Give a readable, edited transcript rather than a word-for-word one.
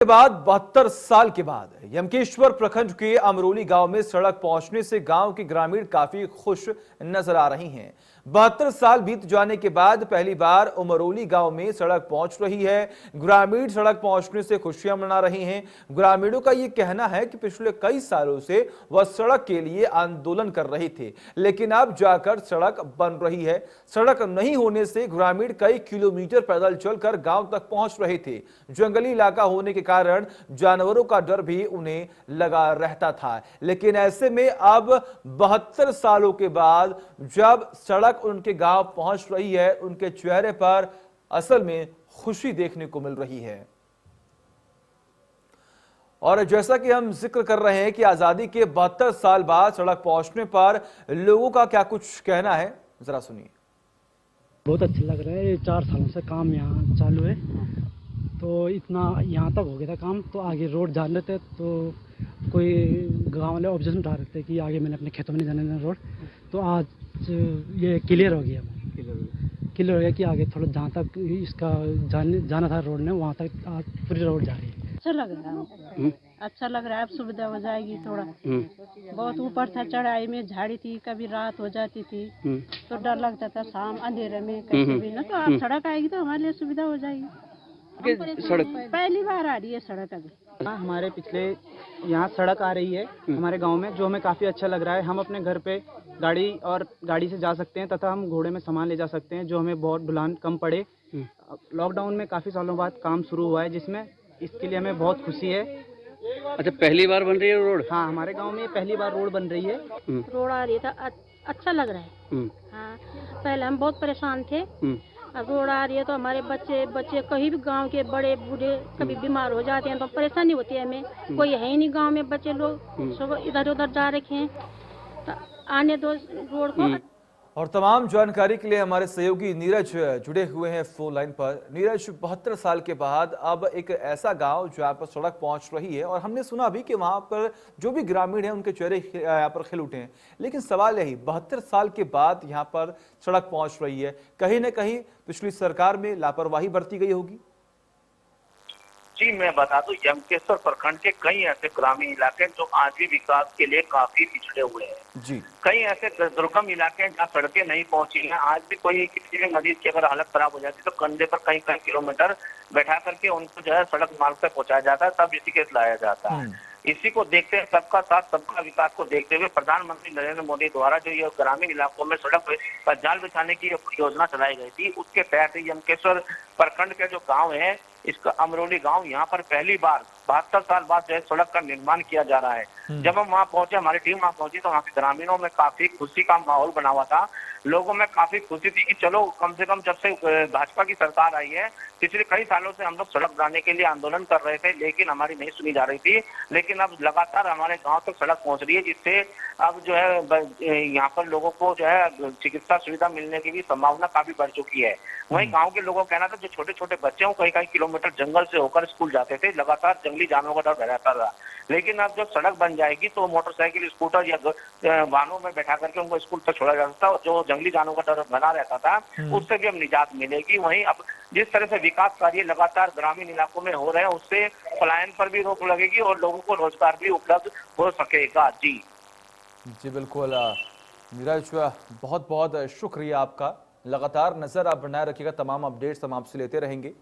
के बाद 72 साल के बाद यमकेश्वर प्रखंड के अमरोली गांव में सड़क पहुंचने से गांव के ग्रामीण काफी खुश नजर आ रही हैं। 72 साल बीत जाने के बाद पहली बार अमरोली गांव में सड़क पहुंच रही है। ग्रामीण सड़क पहुंचने से खुशियां मना रहे हैं। ग्रामीणों का यह कहना है कि पिछले कई सालों से वह सड़क के लिए आंदोलन कर रहे थे, लेकिन अब जाकर सड़क बन रही है। सड़क नहीं होने से ग्रामीण कई किलोमीटर पैदल चलकर गांव तक पहुंच रहे थे। जंगली इलाका होने के कारण जानवरों का डर भी उन्हें लगा रहता था, लेकिन ऐसे में अब 72 सालों के बाद जब सड़क उनके गांव पहुंच रही है, उनके चेहरे पर असल में खुशी देखने को मिल रही है। और जैसा कि हम जिक्र कर रहे हैं कि आजादी के 72 साल बाद सड़क पहुंचने पर लोगों का क्या कुछ कहना है, जरा सुनिए। बहुत अच्छा लग रहा है। ये 4 सालों से काम यहाँ चालू है, तो इतना यहाँ तक हो गया था काम, तो आगे रोड जान रहे थे तो कोई गांव वाले ऑब्जेक्शन उठा रहे थे कि आगे मैंने अपने खेतों में नहीं जाने देना रोड, तो आज ये क्लियर हो गया। क्लियर हो गया कि आगे थोड़ा जहाँ तक इसका जाना था रोड ने, वहाँ तक आज पूरी रोड जा रही है। अच्छा लग रहा है, अच्छा लग रहा है। अब सुविधा हो जाएगी थोड़ा। बहुत ऊपर था, चढ़ाई में झाड़ी थी, कभी रात हो जाती थी तो डर लगता था शाम अंधेरे में कैसे भी ना। तो अब सड़क आएगी तो हमारे लिए सुविधा हो जाएगी। सड़क पहली बार आ रही है सड़क अभी। हमारे पिछले यहाँ सड़क आ रही है हमारे गांव में, जो हमें काफ़ी अच्छा लग रहा है। हम अपने घर पे गाड़ी से जा सकते हैं तथा हम घोड़े में सामान ले जा सकते हैं, जो हमें बहुत ढुलान कम पड़े। लॉकडाउन में काफ़ी सालों बाद काम शुरू हुआ है, जिसमें इसके लिए हमें बहुत खुशी है। अच्छा, पहली बार बन रही है रोड? हाँ, हमारे गांव में पहली बार रोड बन रही है। रोड आ रही है तो अच्छा लग रहा है। हाँ, पहले हम बहुत परेशान थे, अब रोड आ रही है तो हमारे बच्चे कहीं भी गांव के बड़े बूढ़े कभी बीमार हो जाते हैं तो परेशानी होती है हमें। कोई है ही नहीं गांव में, बच्चे लोग सब इधर उधर जा रखे हैं, तो आने दो रोड को। और तमाम जानकारी के लिए हमारे सहयोगी नीरज जुड़े हुए हैं फोन लाइन पर। नीरज, 72 साल के बाद अब एक ऐसा गांव जहां पर सड़क पहुंच रही है, और हमने सुना भी कि वहां पर जो भी ग्रामीण हैं उनके चेहरे यहाँ पर खिल उठे हैं, लेकिन सवाल यही 72 साल के बाद यहाँ पर सड़क पहुंच रही है, कहीं ना कहीं पिछली सरकार में लापरवाही बरती गई होगी। जी, मैं बता दूं, यमकेश्वर प्रखंड के कई ऐसे ग्रामीण इलाके जो आज भी विकास के लिए काफी पिछड़े हुए हैं। जी, कई ऐसे दुर्गम इलाके हैं जहाँ सड़कें नहीं पहुंची हैं। आज भी कोई किसी भी मरीज की अगर हालत खराब हो जाती है तो कंधे पर कई कई किलोमीटर बैठा करके उनको जो है सड़क मार्ग पर पहुंचाया जाता है, तब ऋषिकेश लाया जाता है। इसी को देखते हुए, सबका साथ सबका विकास को देखते हुए प्रधानमंत्री नरेंद्र मोदी द्वारा जो ये ग्रामीण इलाकों में सड़क पर जाल बिछाने की योजना चलाई गई थी, उसके तहत यमकेश्वर प्रखंड के जो गांव है, इसका अमरोली गांव, यहाँ पर पहली बार 72 साल बाद जो है सड़क का निर्माण किया जा रहा है। जब हम वहाँ पहुंचे, हमारी टीम वहाँ पहुंची, तो वहाँ के ग्रामीणों में काफी खुशी का माहौल बना हुआ था। लोगों में काफी खुशी थी कि चलो कम से कम जब से भाजपा की सरकार आई है, पिछले कई सालों से हम लोग सड़क बनाने के लिए आंदोलन कर रहे थे, लेकिन हमारी नहीं सुनी जा रही थी। लेकिन अब लगातार हमारे गांव तक सड़क पहुंच रही है, जिससे अब जो है यहाँ पर लोगों को जो है चिकित्सा सुविधा मिलने की भी संभावना काफी बढ़ चुकी है। वहीं गांव के लोगों का कहना था जो छोटे छोटे बच्चे हो कई कई किलोमीटर जंगल से होकर स्कूल जाते थे, लगातार जंगली जानवरों का डर रहता था। लेकिन अब जब सड़क बन जाएगी तो मोटरसाइकिल, स्कूटर या वाहनों में बैठा करके उनको स्कूल तक छोड़ा जा सकता है। जो जंगली जानवरों का डर बना रहता था, उससे भी अब निजात मिलेगी। वहीं अब जिस तरह से विकास कार्य लगातार ग्रामीण इलाकों में हो रहे हैं, उससे पलायन पर भी रोक लगेगी और लोगों को रोजगार भी उपलब्ध हो सकेगा। जी जी बिल्कुल नीरज, बहुत बहुत शुक्रिया आपका। लगातार नजर आप बनाए रखिएगा, तमाम अपडेट्स हम आपसे लेते रहेंगे।